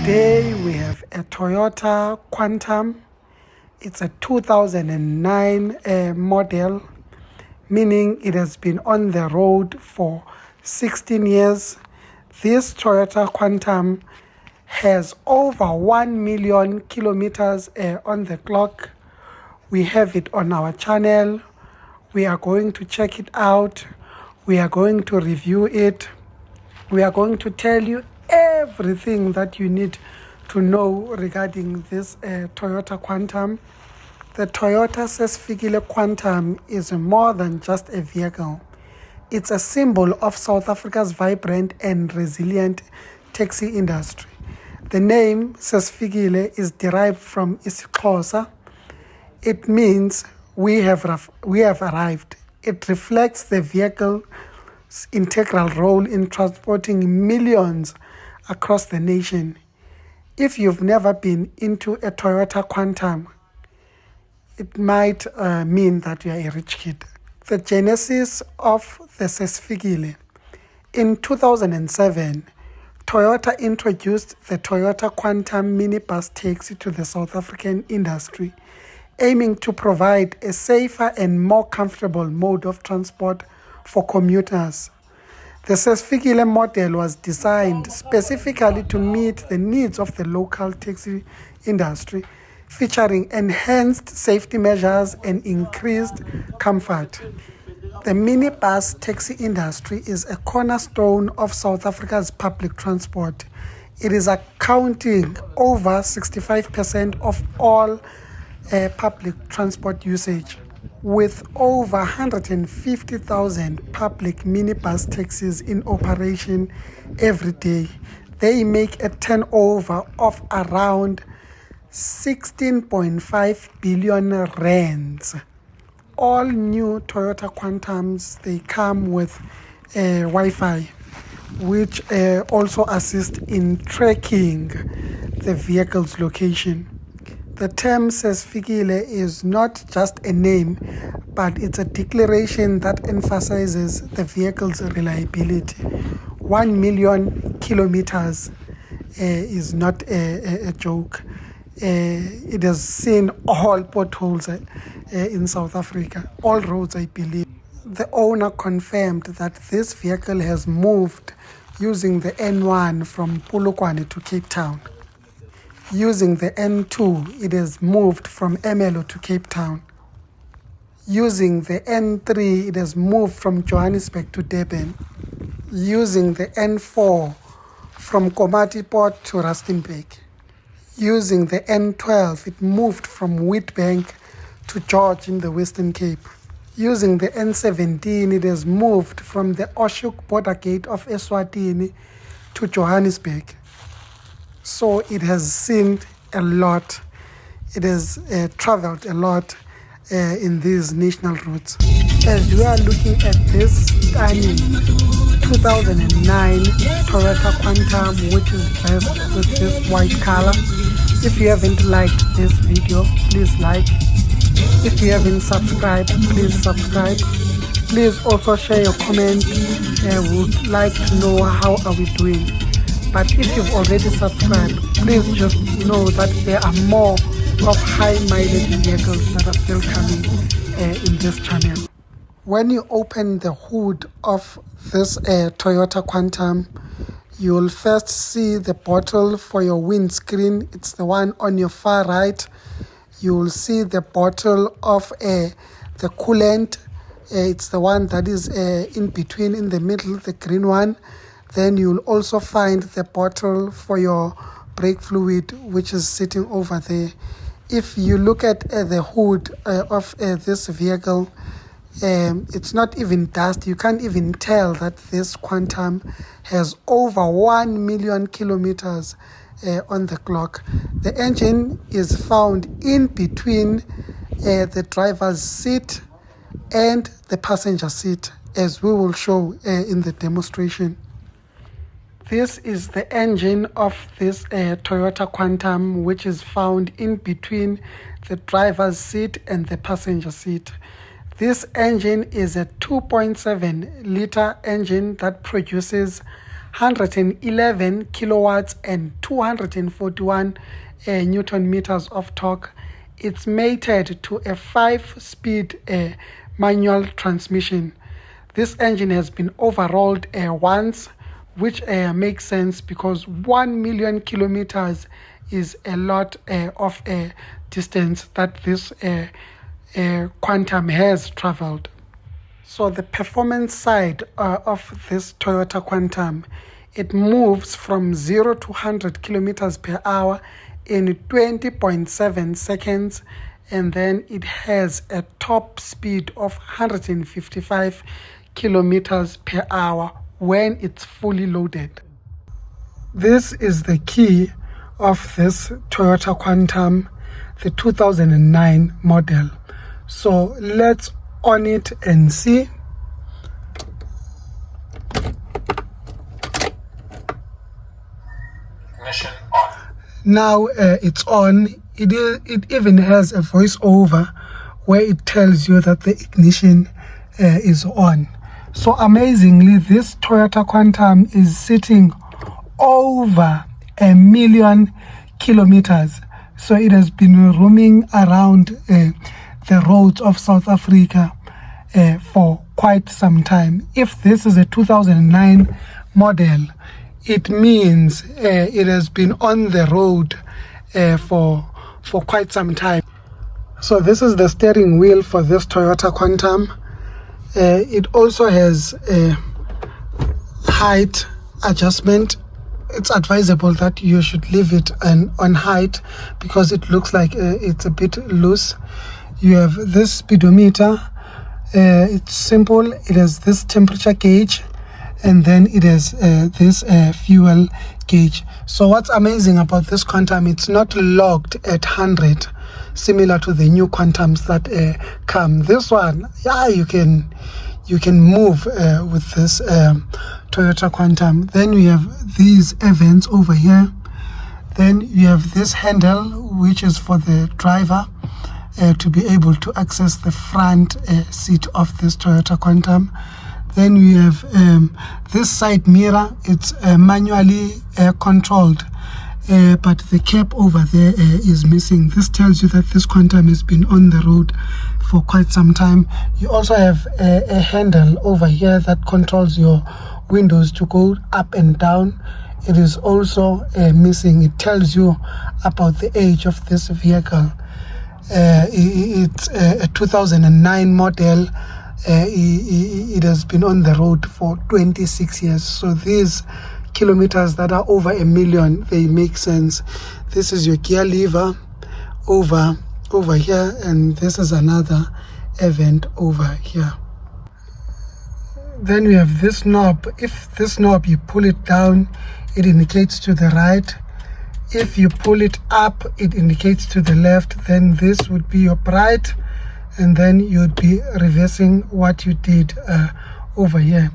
Today we have a Toyota Quantum. It's a 2009 model, meaning it has been on the road for 16 years. This Toyota Quantum has over 1 million kilometers on the clock. We have it on our channel. We are going to check it out. We are going to review it. We are going to tell you everything that you need to know regarding this Toyota Quantum. The Toyota Sesfikile Quantum is more than just a vehicle. It's a symbol of South Africa's vibrant and resilient taxi industry. The name Sesfikile is derived from isiXhosa. It means we have arrived. It reflects the vehicle's integral role in transporting millions across the nation. If you've never been into a Toyota Quantum, it might mean that you are a rich kid. The genesis of the Sesfikile. In 2007, Toyota introduced the Toyota Quantum minibus taxi to the South African industry, aiming to provide a safer and more comfortable mode of transport for commuters. The Sesfikile model was designed specifically to meet the needs of the local taxi industry, featuring enhanced safety measures and increased comfort. The minibus taxi industry is a cornerstone of South Africa's public transport. It is accounting over 65% of all public transport usage. With over 150,000 public minibus taxis in operation every day, they make a turnover of around 16.5 billion rands. All new Toyota Quantums, they come with Wi-Fi, which also assist in tracking the vehicle's location. The term Sesfikile is not just a name, but it's a declaration that emphasizes the vehicle's reliability. 1 million kilometers is not a joke. It has seen all potholes in South Africa, all roads, I believe. The owner confirmed that this vehicle has moved using the N1 from Polokwane to Cape Town. Using the N2, it has moved from Ermelo to Cape Town. Using the N3, it has moved from Johannesburg to Durban. Using the N4, from Komati Port to Rustenburg. Using the N12, it moved from Witbank to George in the Western Cape. Using the N17, it has moved from the Oshuk border gate of Eswatini to Johannesburg. So it has seen a lot. It has traveled a lot in these national routes. As you are looking at this stunning 2009 Toyota Quantum, which is dressed with this white color. If you haven't liked this video, please like. If you haven't subscribed, please subscribe. Please also share your comment. We would like to know how are we doing. But if you've already subscribed, please just know that there are more of high mileage vehicles that are still coming in this channel. When you open the hood of this Toyota Quantum, you will first see the bottle for your windscreen. It's the one on your far right. You will see the bottle of the coolant. It's the one that is in between, in the middle, the green one. Then you'll also find the bottle for your brake fluid, which is sitting over there. If you look at the hood of this vehicle, it's not even dust. You can't even tell that this Quantum has over 1 million kilometers on the clock. The engine is found in between the driver's seat and the passenger seat, as we will show in the demonstration. This is the engine of this Toyota Quantum, which is found in between the driver's seat and the passenger seat. This engine is a 2.7 liter engine that produces 111 kilowatts and 241 Newton meters of torque. It's mated to a 5-speed manual transmission. This engine has been overhauled once, which makes sense because 1 million kilometers is a lot of distance that this Quantum has traveled. So the performance side of this Toyota Quantum, it moves from 0 to 100 kilometers per hour in 20.7 seconds, and then it has a top speed of 155 kilometers per hour when it's fully loaded. This is the key of this Toyota Quantum, the 2009 model. So let's on it and see. Ignition on. Now it's on. It even has a voiceover where it tells you that the ignition is on. So amazingly, this Toyota Quantum is sitting over 1 million kilometers. So it has been roaming around the roads of South Africa for quite some time. If this is a 2009 model, it means it has been on the road for quite some time. So this is the steering wheel for this Toyota Quantum. It also has a height adjustment. It's advisable that you should leave it on height because it looks like it's a bit loose. You have this speedometer. It's simple. It has this temperature gauge, and then it has this fuel gauge. So what's amazing about this Quantum, it's not locked at 100, similar to the new Quantums that come. This one, yeah, you can move with this Toyota Quantum. Then we have these events over here. Then you have this handle, which is for the driver to be able to access the front seat of this Toyota Quantum. Then we have this side mirror. It's manually controlled, but the cap over there is missing. This tells you that this Quantum has been on the road for quite some time. You also have a handle over here that controls your windows to go up and down. It is also missing. It tells you about the age of this vehicle. It's a 2009 model. It has been on the road for 26 years. So these kilometers that are over 1 million, they make sense. This is your gear lever over here, and this is another event over here. Then we have this knob. If this knob, you pull it down, it indicates to the right. If you pull it up, it indicates to the left. Then this would be your bright, and then you'd be reversing what you did over here.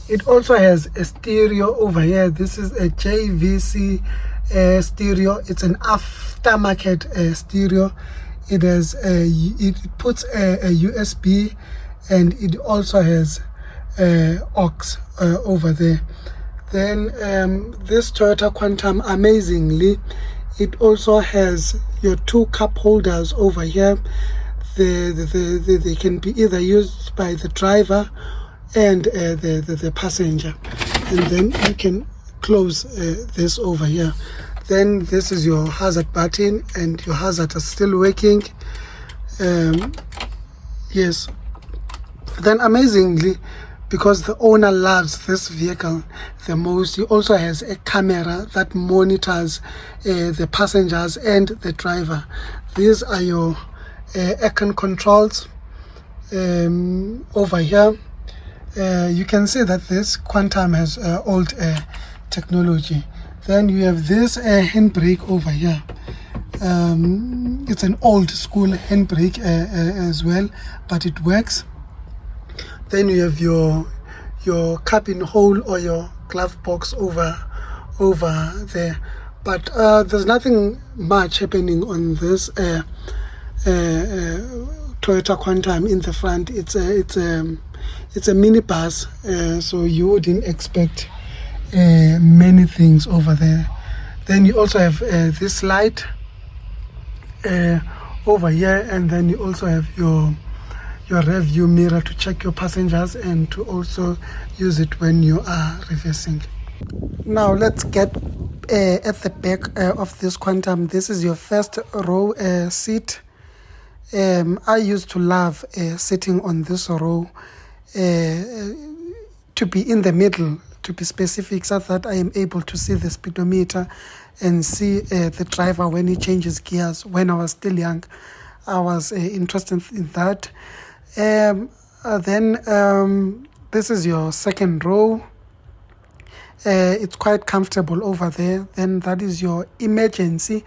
It also has a stereo over here. This is a JVC stereo. It's an aftermarket stereo. It has it puts a USB, and it also has aux over there. Then this Toyota Quantum, amazingly, it also has your 2 cup holders over here. They can be either used by the driver and the passenger, and then you can close this over here. Then this is your hazard button, and your hazard is still working. Yes. Then amazingly, because the owner loves this vehicle the most, he also has a camera that monitors the passengers and the driver. These are your aircon controls over here. You can see that this Quantum has old technology. Then you have this handbrake over here. It's an old school handbrake as well, but it works. Then you have your cabin hole or your glove box over there, but there's nothing much happening on this Toyota Quantum in the front. It's a minibus, so you wouldn't expect many things over there. Then you also have this light over here, and then you also have your rear view mirror to check your passengers and to also use it when you are reversing. Now let's get at the back of this Quantum. This is your first row seat. I used to love sitting on this row, to be in the middle, to be specific, so that I am able to see the speedometer and see the driver when he changes gears. When I was still young, I was interested in that. Then this is your second row. It's quite comfortable over there. Then that is your emergency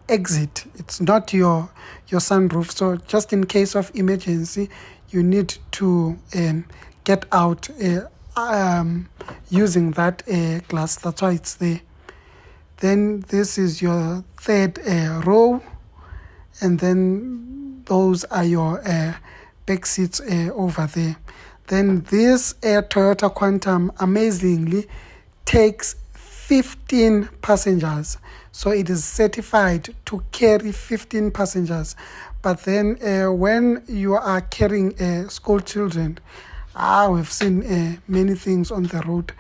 exit. It's not your sunroof, so just in case of emergency you need to get out using that glass. That's why it's there. Then this is your third row, and then those are your back seats over there. Then this Toyota Quantum amazingly takes 15 passengers, so it is certified to carry 15 passengers. But then when you are carrying school children, we've seen many things on the road.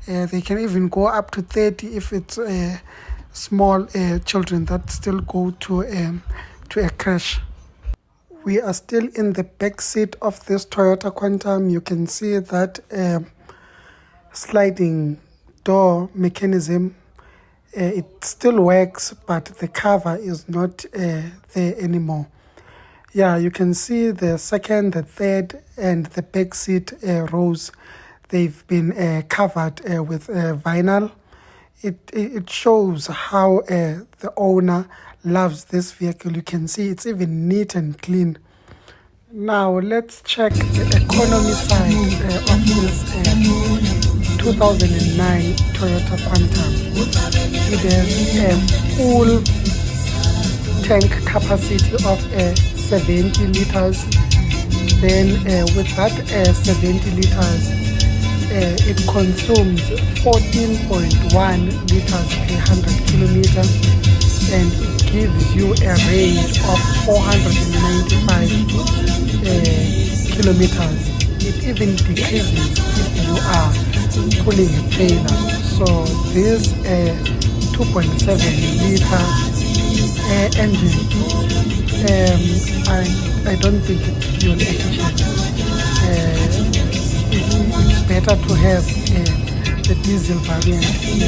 They can even go up to 30 if it's small children that still go to a crash. We are still in the back seat of this Toyota Quantum. You can see that sliding door mechanism. It still works, but the cover is not there anymore. Yeah, you can see the second, the third, and the back seat rows. They've been covered with vinyl. It shows how the owner loves this vehicle. You can see it's even neat and clean. Now let's check the economy side of this 2009 Toyota Quantum. It has a full tank capacity of 70 liters. Then with that 70 liters, it consumes 14.1 liters per 100 kilometers, and it gives you a range of 495 kilometers. It even decreases if you are pulling a trailer. So this 2.7 liter engine, I don't think it's fuel efficient. It's better to have the diesel variant. It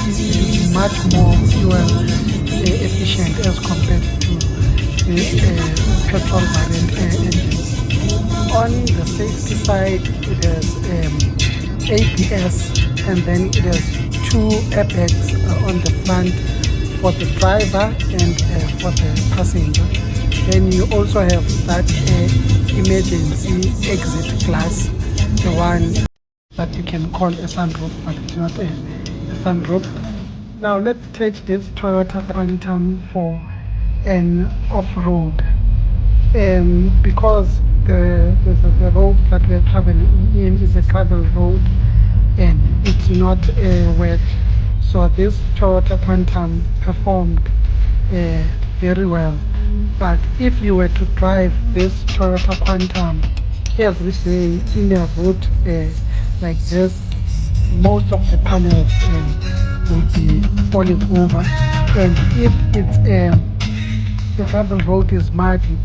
is much more fuel efficient as compared to this petrol variant engine. On the safety side, it has ABS, and then it has 2 airbags on the front for the driver and for the passenger. Then you also have that emergency exit glass, the one that you can call a sunroof, but it's not a sunroof. Now let's take this Toyota Quantum for an off-road, because the road that we're traveling in is a gravel road and it's not wet. So this Toyota Quantum performed very well. But if you were to drive this Toyota Quantum every day in a route like this, most of the panels will be falling over. And if it's the gravel road is muddy,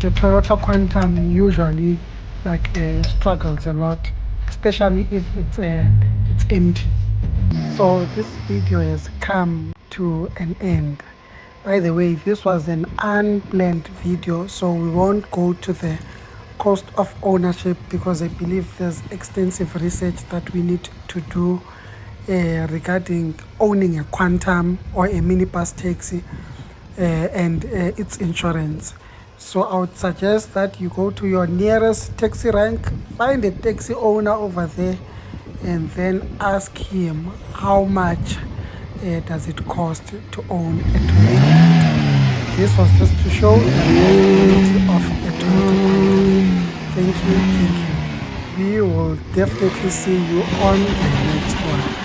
the Toyota Quantum usually struggles a lot, especially if it's empty. So this video has come to an end. By the way, this was an unplanned video, so we won't go to the cost of ownership because I believe there's extensive research that we need to do regarding owning a Quantum or a minibus taxi and its insurance. So I would suggest that you go to your nearest taxi rank, find a taxi owner over there, and then ask him how much does it cost to own a Toyota. this was just to show the reliability of a Toyota Quantum. Thank you. We will definitely see you on the next one.